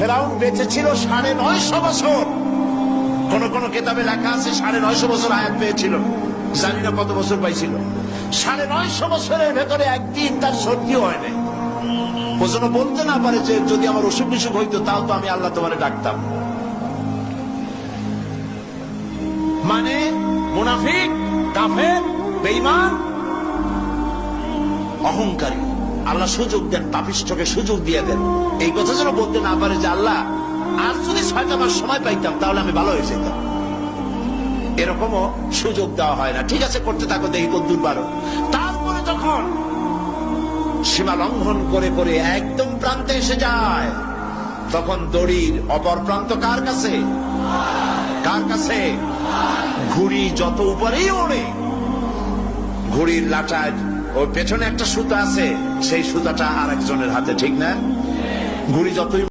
ফেরাউন বেঁচে ছিল 950 বছর। কোন কোন কিতাবে লেখা আছে 950 বছর হায়াত পেয়েছিল, জানি না কত বছর পাইছিল। 950 বছরের ভেতরে একদিন তার সর্দি হয় নাই। ও যেন বলতে না পারে যে যদি আমার অসুখ বিসুখ হইতো তাও তো আমি আল্লাহ তোমারে ডাকতাম। মানে মুনাফিক, কাফের, বেঈমান, অহংকারী, আল্লাহ সুযোগ দেন, পাপিষ্ঠকে সুযোগ দিয়ে দেন। এই কথা যেন বলতে না পারে যে আল্লাহ আর যদি 6টা মাস সময় পাইতাম তাহলে আমি ভালো হয়ে যেতাম। এরকমও সুযোগ দেওয়া হয় না। ঠিক আছে, করতে থাকো, দেখি কদ্দুর পারো। তারপরে যখন সীমা লঙ্ঘন করে করে একদম প্রান্তে এসে যায়, তখন দড়ির অপর প্রান্ত কার কাছে? কার কাছে? ঘুড়ি যত উপরেই ওড়ে, ঘুড়ির লাটায় ওর পেছনে একটা সুতা আছে, সেই সুতাটা আর একজনের হাতে, ঠিক না? ঘুড়ি যতই